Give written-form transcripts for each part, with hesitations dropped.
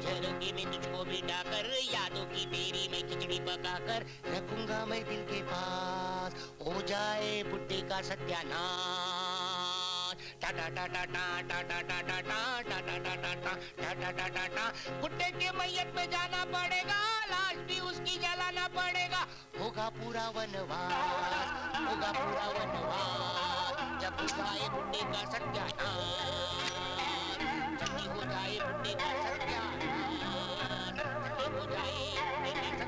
झरोके में तुझको बिठा कर, यादों की तेरी मैं खिचड़ी पका कर रखूंगा मैं दिल के पास, हो जाए बुड्ढे का सत्यानाश। टा टा टा टा टा टा टा टा टा टा टा टा टा टा टा टा टा टा टा। बुड्ढे के मैयत में जाना पड़ेगा, लाश भी उसकी जलाना पड़ेगा, होगा पूरा वनवास, होगा पूरा वनवास, जब हो जाए बुड्ढे का सत्यानाश, जल्दी हो जाए बुड्ढे का सत्यानाश, जल्दी हो जाए बुड्ढे का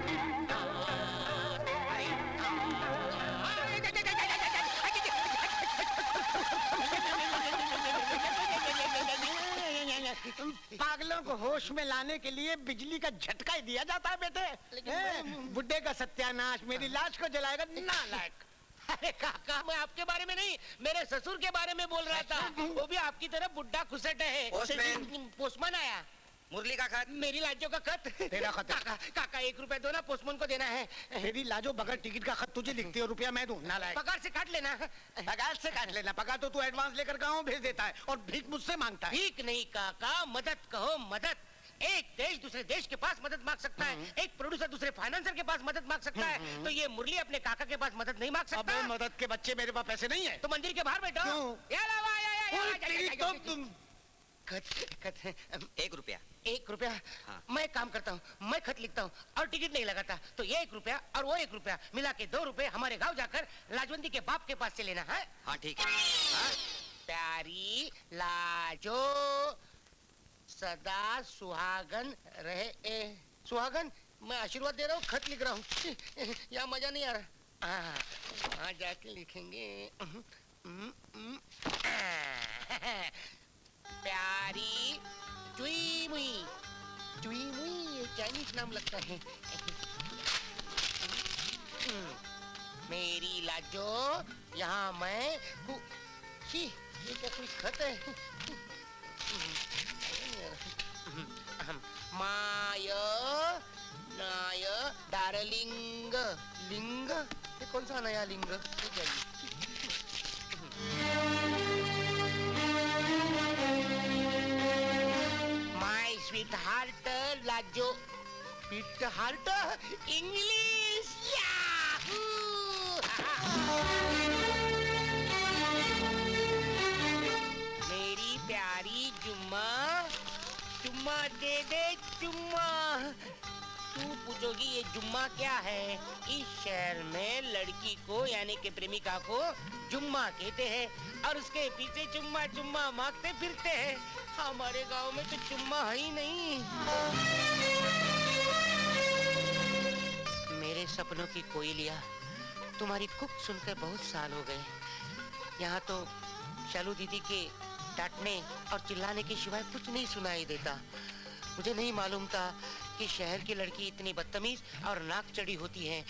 पागलों को होश में लाने के लिए बिजली का झटका ही दिया जाता है बेटे। बुड्ढे का सत्यानाश, मेरी लाश को जलाएगा नालायक। अरे काका, मैं आपके बारे में नहीं, मेरे ससुर के बारे में बोल रहा था। वो भी आपकी तरह बुड्ढा खुसट है। पोस्टमैन आया। मुरली का खत। मेरी लाजो का खत। तेरा खत। काका 1 रुपया दो ना, पोस्टमैन को देना है। तेरी लाजो बगैर टिकट का खत तुझे लिखती है, रुपया मैं दूं? नालायक। पगार से काट लेना। पगार से काट लेना? पगार तो तू एडवांस लेकर गाँव भेज देता है और भीख मुझसे मांगता है। भीख नहीं काका, मदद कहो मदद। एक देश दूसरे देश के पास मदद मांग सकता है, एक प्रोड्यूसर दूसरे फाइनेंसर के पास मदद मांग सकता है, तो ये मुरली अपने काका के पास मदद नहीं मांग सकता। अबे मदद के बच्चे, मेरे पास पैसे नहीं है। तो मंदिर के बाहर बैठो। खत 1 रुपया। 1 रुपया? हाँ। मैं काम करता हूँ, मैं खत लिखता हूँ और टिकट नहीं लगाता, तो ये 1 रुपया और वो 1 रुपया मिला के 2 रुपए हमारे गांव जाकर लाजवंती के बाप के पास से लेना है। हाँ ठीक है। प्यारी लाजो सदा सुहागन रहे। सुहागन? मैं आशीर्वाद दे रहा हूँ, खत लिख रहा हूँ। यहाँ मजा नहीं आ रहा। वहाँ जाके लिखेंगे। प्यारी चुई मुई। चुई मुई ये चाइनीज नाम लगता है। मेरी लाजो, यहाँ मैं ये क्या कोई खत है? माय नाय डार्लिंग। लिंग? ये कौन सा नया लिंग? My sweet heart Lajo. Sweet heart English. मेरी प्यारी जुम्मा, चुम्मा दे दे चुम्मा। तू पूछोगी ये जुम्मा क्या है? इस शहर में लड़की को यानी कि प्रेमिका को जुम्मा कहते हैं और उसके पीछे चुम्मा चुम्मा मांगते फिरते हैं। हमारे गांव में तो चुम्मा है ही नहीं। मेरे सपनों की कोयलिया, तुम्हारी कुक सुनकर बहुत साल हो गए। यहाँ तो शालू दीदी के डांटने और चिल्लाने के सिवाय कुछ नहीं सुनाई देता। मुझे नहीं मालूम था कि शहर की लड़की इतनी बदतमीज और नाक चढ़ी होती है।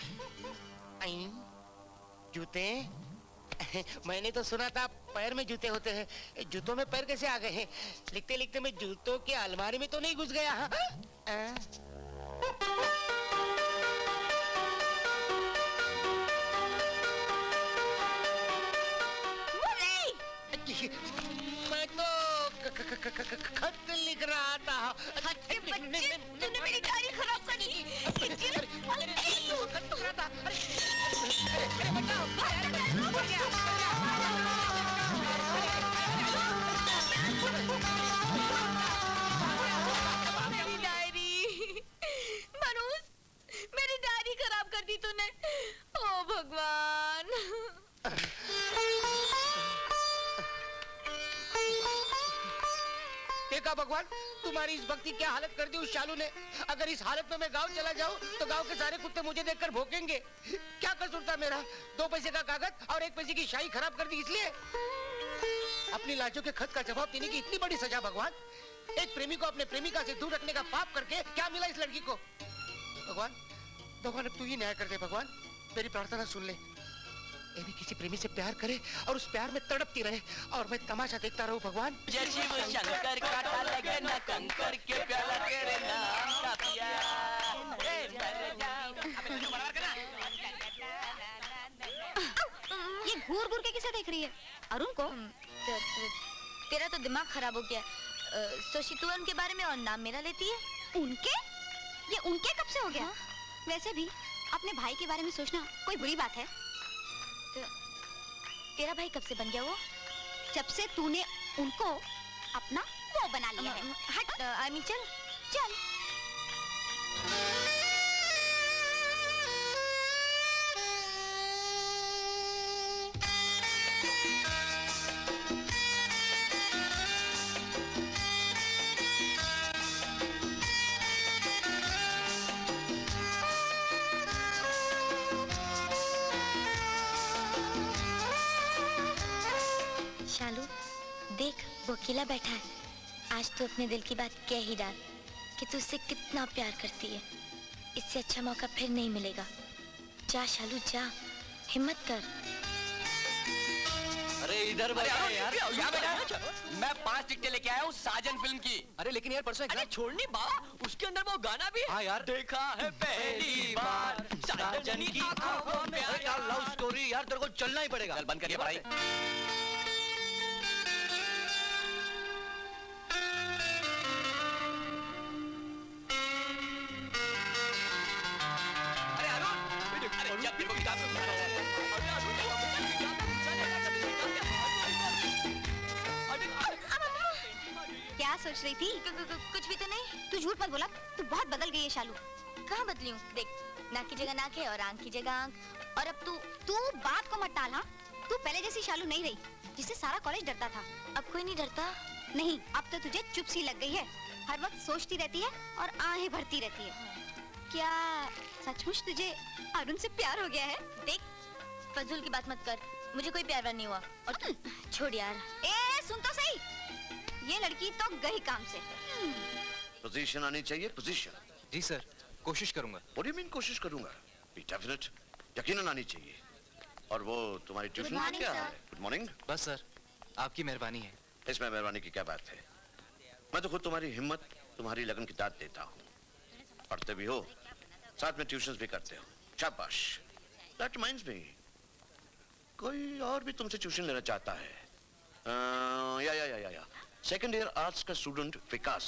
जूते? मैंने तो सुना था पैर में जूते होते हैं, जूतों में पैर कैसे आ गए हैं? लिखते लिखते मैं जूतों की अलमारी में तो नहीं घुस गया? मैं तो खत लिख रहा था। तूने मेरी डायरी खराब कर दी। खत लिख रहा था। अरे बचाओ। मेरी डायरी, मनोज, मेरी डायरी खराब कर दी तूने। ओ भगवान। देखा भगवान, तुम्हारी इस भक्ति क्या हालत कर दी उस शालू ने। अगर इस हालत में मैं गांव चला जाऊं तो गांव के सारे कुत्ते मुझे देखकर भौंकेंगे। क्या कसूर था मेरा? 2 पैसे का कागज और 1 पैसे की शाही खराब कर दी इसलिए? अपनी लाजों के खत का जवाब देने की इतनी बड़ी सजा भगवान। एक प्रेमी को अपने प्रेमिका से दूर रखने का पाप करके क्या मिला इस लड़की को? भगवान, भगवान अब तू ही न्याय कर दे भगवान। मेरी प्रार्थना सुन ले। ये भी किसी प्रेमी से प्यार करे और उस प्यार में तड़पती रहे और मैं तमाशा देखता रहूं भगवान। जय शिव शंकर काटा लगे न कंकर के प्याला तेरे नाम का पिया। ये घूर घूर के किसे देख रही है? अरुण को? तेरा तो दिमाग खराब हो गया। सोची तू उनके बारे में और नाम मेरा लेती है। उनके? ये उनके कब से हो गया? वैसे भी अपने भाई के बारे में सोचना कोई बुरी बात है? तेरा भाई कब से बन गया वो? जब से तूने उनको अपना वो बना लिया है। हट आर्मी, चल चल। शालू देख, वो अकेला बैठा है। आज तो अपने दिल की बात कह ही डाल कि तू उससे कितना प्यार करती है। इससे अच्छा मौका फिर नहीं मिलेगा। जा शालू जा, हिम्मत कर। अरे इधर अरे बैठा अरुण, यार, यहाँ बैठा। मैं 5 टिकटें लेके आया हूँ साजन फिल्म की। अरे लेकिन यार परसों अरे छोड़नी बा, उसके अंदर वो गाना भी। हाँ यार। देखा है पहली बार साजन की आंखों में यार लव स्टोरी यार, तेरे को चलना ही पड़ेगा। चल बंद करिए पढ़ाई। अरे अरुण, अरे जब तेरे को किताब में पढ़ाना है। अरे अरुण, वो मुझे किताब में घुसा देगा, कभी किताब में क्या सोच रही थी? कुछ भी तो नहीं। तू झूठ मत बोला, तू बहुत बदल गई है शालू। कहाँ बदली हूँ? देख, नाक की जगह नाक है और आंख की जगह आंख। और अब तू बात को मत टाल। हाँ, तू पहले जैसी शालू नहीं रही जिससे सारा कॉलेज डरता था। अब कोई नहीं डरता। नहीं, अब तो तुझे चुप सी लग गई है। हर वक्त सोचती रहती है और आहें भरती रहती है। क्या सचमुच तुझे अरुण से प्यार हो गया है? देख, फजूल की बात मत कर। मुझे कोई प्यार नहीं हुआ। और तू छोड़ यार। ए सुन तो सही, ये लड़की तो गई काम से। पोजीशन आनी चाहिए, पोजीशन। जी सर, कोशिश करूंगा। What do you mean कोशिश करूंगा? Be definite, यकीनन आनी चाहिए। और वो तुम्हारी ट्यूशन का morning, क्या sir. हाल है? Good morning. बस सर, आपकी मेहरबानी है। इसमें मेहरबानी की क्या बात है? मैं तो खुद तुम्हारी हिम्मत, तुम्हारी लगन की दाद देता हूँ। पढ़ते भी हो, साथ में ट्यूशंस भी करते हो। शाबाश। That reminds me, कोई और भी तुमसे ट्यूशन लेना चाहता है? या सेकेंड ईयर आर्ट्स का स्टूडेंट विकास।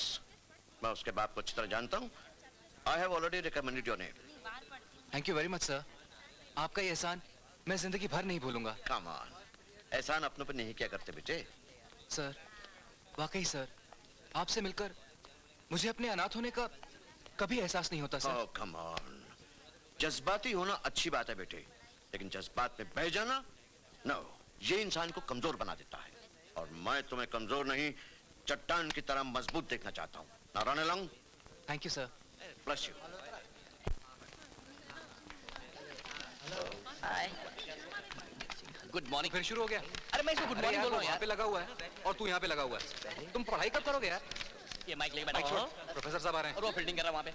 मैं उसके बाप को अच्छी तरह जानता हूँ। I have already recommended your name. Thank you very much sir. आपका ये एहसान मैं जिंदगी भर नहीं भूलूंगा। कम ऑन, एहसान अपनों पे नहीं किया करते बेटे। सर, वाकई सर, आपसे मिलकर मुझे अपने अनाथ होने का कभी एहसास नहीं होता सर। ओह कम ऑन, जज्बाती होना अच्छी बात है बेटे, लेकिन जज्बात में बह जाना नो, ये इंसान को कमजोर बना देता है। और मैं तुम्हें कमजोर नहीं, चट्टान की तरह मजबूत देखना चाहता हूँ। Narayan lung, thank you sir. Bless you. Good morning. फिर शुरू हो गया? अरे मैं इसको गुड मॉर्निंग बोल रहा हूँ यहाँ यार। पे लगा हुआ है और तू यहाँ पे लगा हुआ है। तुम पढ़ाई कब करोगे यार? ये माइक लेके माइक बैठा। छोड़, प्रोफेसर साहब आ रहे और वो फील्डिंग कर रहा है वहाँ पे।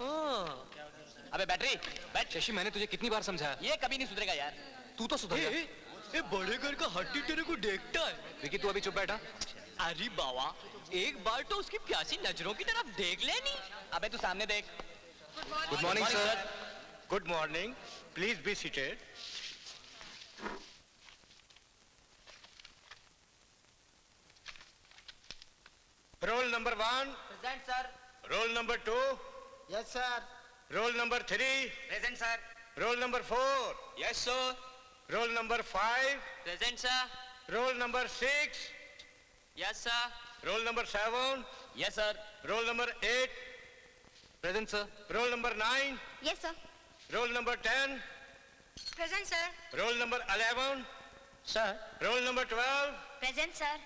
अबे बैटरी, बैठ। हैं। शशि, मैंने तुझे कितनी बार समझाया, ये कभी नहीं सुधरेगा यार। तू तो सुधर जा। ये बड़े घर का हड्डी तेरे को देखता है। विकी, तू अभी चुप बैठा। अरे बाबा, एक बार तो उसकी प्यासी नजरों की तरफ देख ले नहीं। अबे तू सामने देख। Good morning sir. Good morning, please be seated. Roll number 1, present sir. Roll number 2, yes sir. Roll number 3, present sir. Roll number 4, yes sir. Roll number 5, present sir. Roll number 6, yes sir. Roll number 7, yes sir. Roll number 8, present sir. Roll number 9, yes sir. Roll number 10, present sir. Roll number 11, sir. Roll number 12, present sir.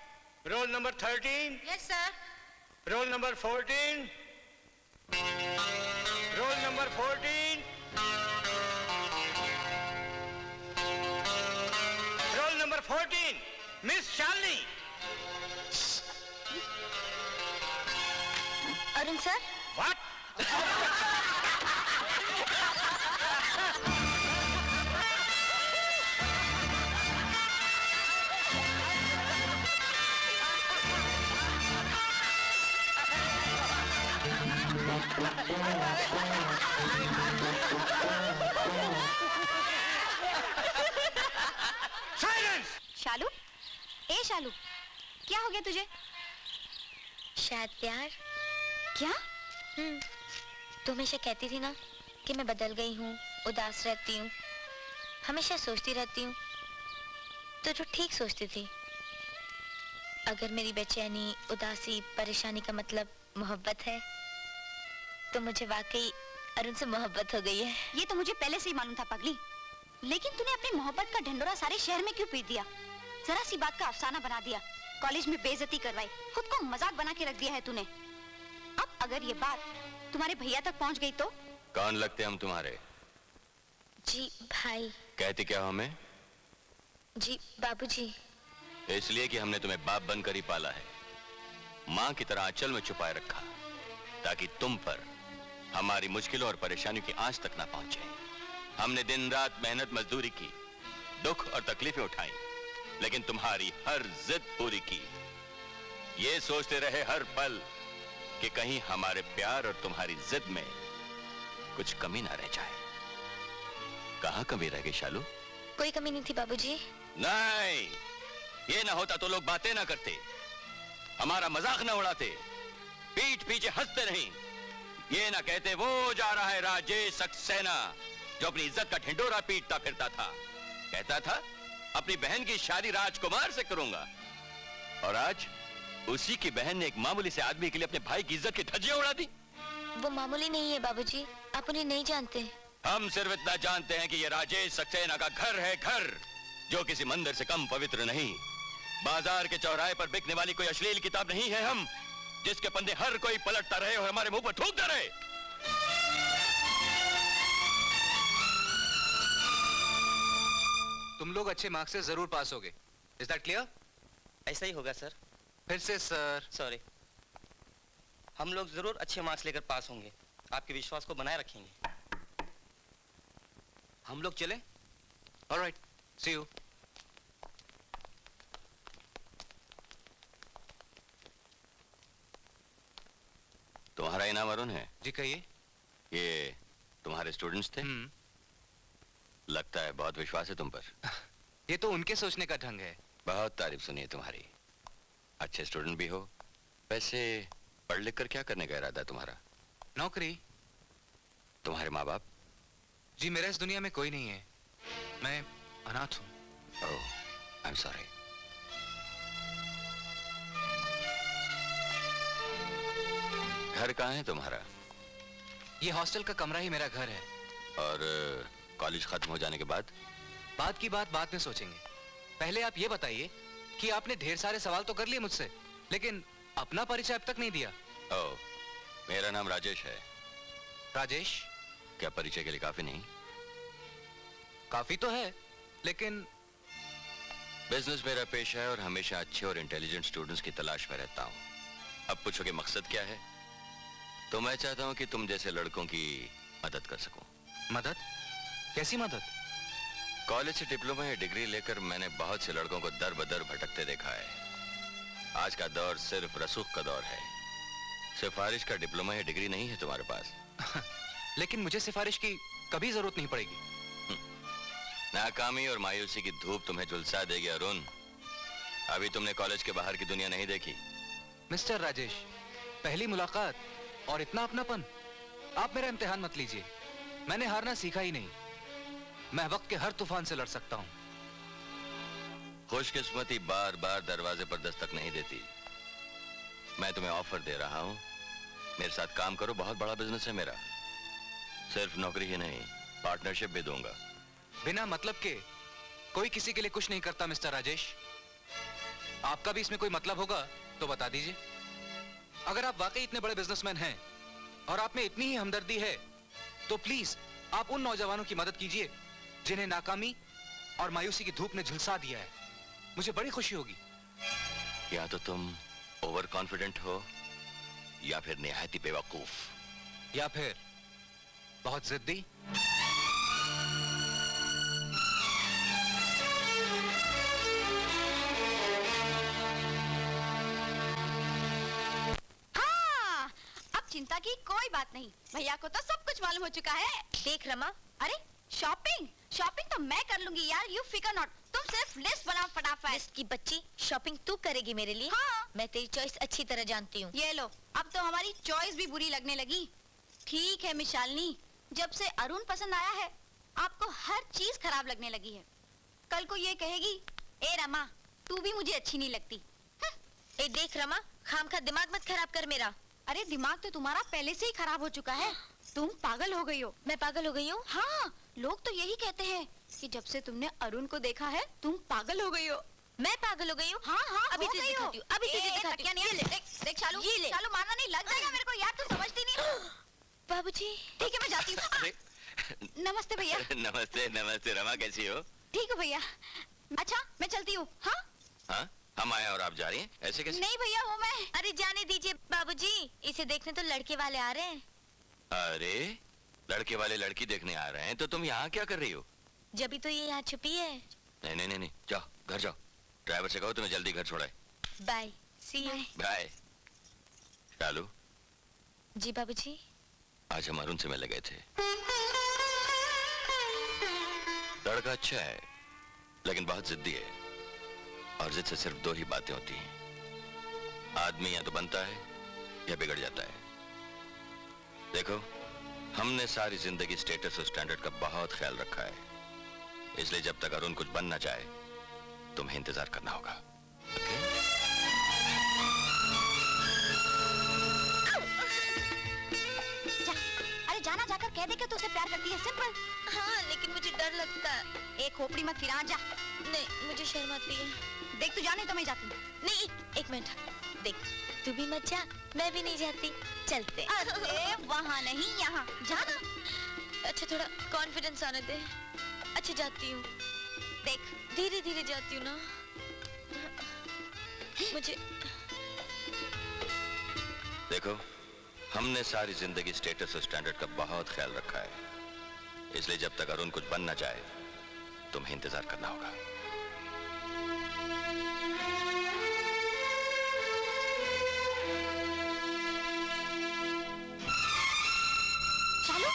Roll number 13, yes sir. Roll number 14, roll number 14, roll number 14, miss Shalini. Arun sir, what? Silence! Shalu, ए शालू, क्या हो गया तुझे? शायद प्यार। क्या? तू हमेशा कहती थी ना कि मैं बदल गई हूँ, उदास रहती हूँ, हमेशा सोचती रहती हूँ। तो ठीक सोचती थी। अगर मेरी बेचैनी, उदासी, परेशानी का मतलब मोहब्बत है, तो मुझे वाकई अरुण से मोहब्बत हो गई है। ये तो मुझे पहले से ही मालूम था पगली, लेकिन तूने अपनी मोहब्बत का ढंडोरा सारे शहर में क्यों पीट दिया? जरा सी बात का अफसाना बना दिया, कॉलेज में बेइज्जती करवाई, खुद को मजाक बना के रख दिया है तूने। अब अगर ये बात तुम्हारे भैया तक पहुंच गई तो? कौन लगते हम तुम्हारे? जी भाई। कहती क्या हो हमें? जी बाबूजी। इसलिए कि हमने तुम्हें बाप बनकर ही पाला है, माँ की तरह आंचल में छुपाए रखा, ताकि तुम पर हमारी मुश्किलों और परेशानियों की आंच तक ना पहुंचे। हमने दिन रात मेहनत मजदूरी की, दुख और तकलीफें उठाई, लेकिन तुम्हारी हर जिद पूरी की। ये सोचते रहे हर पल कि कहीं हमारे प्यार और तुम्हारी जिद में कुछ कमी ना रह जाए। कहाँ कमी रह गई शालू? कोई कमी नहीं थी बाबूजी। नहीं, ये ना होता तो लोग बातें ना करते, हमारा मजाक ना उड़ाते, पीठ पीछे हंसते नहीं, ये ना कहते वो जा रहा है राजेश सक्सेना जो अपनी इज्जत का ढिंडोरा पीटता फिरता था। कहता था अपनी बहन की शादी राजकुमार से करूंगा, और आज उसी की बहन ने एक मामूली से आदमी के लिए अपने भाई की इज्जत की धज्जियां उड़ा दी। वो मामूली नहीं है बाबूजी, आप उन्हें नहीं जानते। हम सिर्फ इतना जानते हैं कि ये राजेश सक्सेना का घर है, घर जो किसी मंदिर से कम पवित्र नहीं। बाजार के चौराहे पर बिकने वाली कोई अश्लील किताब नहीं है हम, जिसके पन्ने हर कोई पलटता रहे और हमारे मुंह पर थूकता रहे। तुम लोग अच्छे मार्क्स से जरूर पास होगे। Is that clear? ऐसा ही होगा सर। फिर से सर। सॉरी। हम लोग जरूर अच्छे मार्क्स लेकर पास होंगे, आपके विश्वास को बनाए रखेंगे। हम लोग चले? Alright, see you. तुम्हारा इनाम अरुण है? जी कहिए। ये तुम्हारे स्टूडेंट्स थे? लगता है बहुत विश्वास है तुम पर। ये तो उनके सोचने का ढंग है। बहुत तारीफ सुनी है तुम्हारी, अच्छे स्टूडेंट भी हो। वैसे पढ़ लिख कर क्या करने का इरादा है तुम्हारा? नौकरी। तुम्हारे माँ बाप? जी मेरा इस दुनिया में कोई नहीं है, मैं अनाथ हूँ। ओह, आई एम सॉरी। घर कहाँ है तुम्हारा? ये हॉस्टल का कमरा ही मेरा घर है। और कॉलेज खत्म हो जाने के बाद? बात की बात बाद में सोचेंगे। पहले आप ये बताइए कि आपने ढेर सारे सवाल तो कर लिए मुझसे, लेकिन अपना परिचय अब तक नहीं दिया। ओह, मेरा नाम राजेश है। राजेश? क्या परिचय के लिए काफी नहीं? काफी तो है, लेकिन बिजनेस मेरा पेशा है और हमेशा अच्छे और इंटेलिजेंट स्टूडेंट्स की तलाश में रहता हूँ। अब पूछोगे मकसद क्या है? तो मैं चाहता हूँ कि तुम जैसे लड़कों की मदद कर सकूं। मदद? कैसी मदद? कॉलेज से डिप्लोमा या डिग्री लेकर मैंने बहुत से लड़कों को दर बदर भटकते देखा है। आज का दौर सिर्फ रसूख का दौर है। सिफारिश का डिप्लोमा या डिग्री नहीं है तुम्हारे पास। लेकिन मुझे सिफारिश की कभी जरूरत नहीं पड़ेगी। नाकामी और मायूसी की धूप तुम्हें झुलसा देगी अरुण। अभी तुमने कॉलेज के बाहर की दुनिया नहीं देखी। मिस्टर राजेश, पहली मुलाकात और इतना अपनापन। आप मेरा इम्तिहान मत लीजिए, मैंने हारना सीखा ही नहीं। मैं वक्त के हर तूफान से लड़ सकता हूँ। खुशकिस्मती बार बार दरवाजे पर दस्तक नहीं देती। मैं तुम्हें ऑफर दे रहा हूँ, मेरे साथ काम करो। बहुत बड़ा बिजनेस है मेरा। सिर्फ नौकरी ही नहीं, पार्टनरशिप भी दूंगा। बिना मतलब के कोई किसी के लिए कुछ नहीं करता मिस्टर राजेश। आपका भी इसमें कोई मतलब होगा तो बता दीजिए। अगर आप वाकई इतने बड़े बिजनेसमैन हैं और आप में इतनी ही हमदर्दी है, तो प्लीज आप उन नौजवानों की मदद कीजिए जिन्हें नाकामी और मायूसी की धूप ने झुलसा दिया है। मुझे बड़ी खुशी होगी। या तो तुम ओवर कॉन्फिडेंट हो या फिर निहायती बेवकूफ, या फिर बहुत जिद्दी। हाँ, अब चिंता की कोई बात नहीं, भैया को तो सब कुछ मालूम हो चुका है। देख रमा, अरे शॉपिंग शॉपिंग तो मैं कर लूंगी यार, यू फिकर नॉट। तुम सिर्फ लिस्ट बनाओ फटाफट। लिस्ट की बच्ची, शॉपिंग तू करेगी मेरे लिए? हाँ। मैं तेरी चॉइस अच्छी तरह जानती हूँ। ये लो, अब तो हमारी चॉइस भी बुरी लगने लगी। ठीक है मिशालनी, जब से अरुण पसंद आया है आपको हर चीज खराब लगने लगी है। कल को ये कहेगी, ए रमा तू भी मुझे अच्छी नहीं लगती। ए देख रमा, खाम खा दिमाग मत खराब कर मेरा। अरे दिमाग तो तुम्हारा पहले से ही खराब हो चुका है, तुम पागल हो गई हो। मैं पागल हो गई हूँ? हाँ, लोग तो यही कहते हैं कि जब से तुमने अरुण को देखा है तुम पागल हो गई हो। मैं पागल हो गई हूँ? हाँ हाँ, अभी हो तुझे गई हो। दिखाती हूँ, अभी तुझे दिखाती हूँ। ये ले, देख देख शालू, ये ले। शालू मारना नहीं, लग जाएगा मेरे को यार, तू समझती नहीं। बाबूजी। ठीक है मैं जाती हूँ। अरे नमस्ते भैया। नमस्ते नमस्ते रमा, कैसी हो? ठीक है भैया। अच्छा मैं चलती हूँ। हाँ हाँ, हम आए और आप जा रही हैं, ऐसे कैसे? नहीं भैया, वो मैं। अरे जाने दीजिए बाबूजी, इसे देखने तो लड़के वाले आ रहे हैं। अरे लड़के वाले लड़की देखने आ रहे हैं तो तुम यहाँ क्या कर रही हो? जब तो ये यहाँ छुपी है। नहीं नहीं नहीं नहीं, जाओ घर जाओ, ड्राइवर से कहो तुम्हें जल्दी घर छोड़ाए। Bye, see you. Bye. Shalu, जी बाबूजी। आज हम अरुण से मिलने गए थे। लड़का अच्छा है लेकिन बहुत जिद्दी है, और जिद से सिर्फ दो ही बातें होती हैं, आदमी या तो बनता है या बिगड़ जाता है। देखो, हमने सारी जिंदगी स्टेटस और स्टैंडर्ड का बहुत ख्याल रखा है, इसलिए जब तक अरुण कुछ बनना चाहे तुम्हें इंतजार करना होगा। अरे जाना, जाकर कह दे कि तू उसे प्यार करती है, सिंपल। हाँ लेकिन मुझे डर लगता है। एक खोपड़ी मत फिरा, जा। नहीं, मुझे शर्म आती है। देख तू जाने तो मैं जाती हूँ। नहीं, एक मिनट देख, तू भी मत जा, मैं भी नहीं जाती, चलते। अरे वहाँ नहीं, यहाँ जाना। अच्छा थोड़ा कॉन्फिडेंस आने दे। अच्छा जाती हूँ, देख धीरे धीरे जाती हूँ ना। मुझे देखो, हमने सारी जिंदगी स्टेटस और स्टैंडर्ड का बहुत ख्याल रखा है, इसलिए जब तक अरुण कुछ बनना चाहे तुम्हें इंतजार करना होगा। चालू।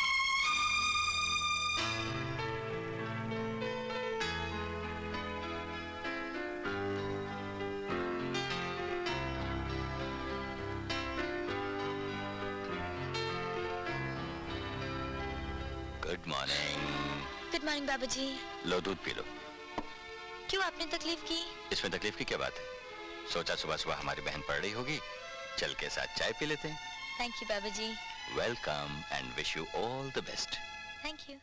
Good morning. गुड मॉर्निंग बाबूजी। लो दूध पी लो। क्यों, आपने तकलीफ की? इसमें तकलीफ की क्या बात है? सोचा सुबह सुबह हमारी बहन पढ़ रही होगी, चल के साथ चाय पी लेते हैं। थैंक यू बाबूजी। Welcome and wish you all the best. Thank you.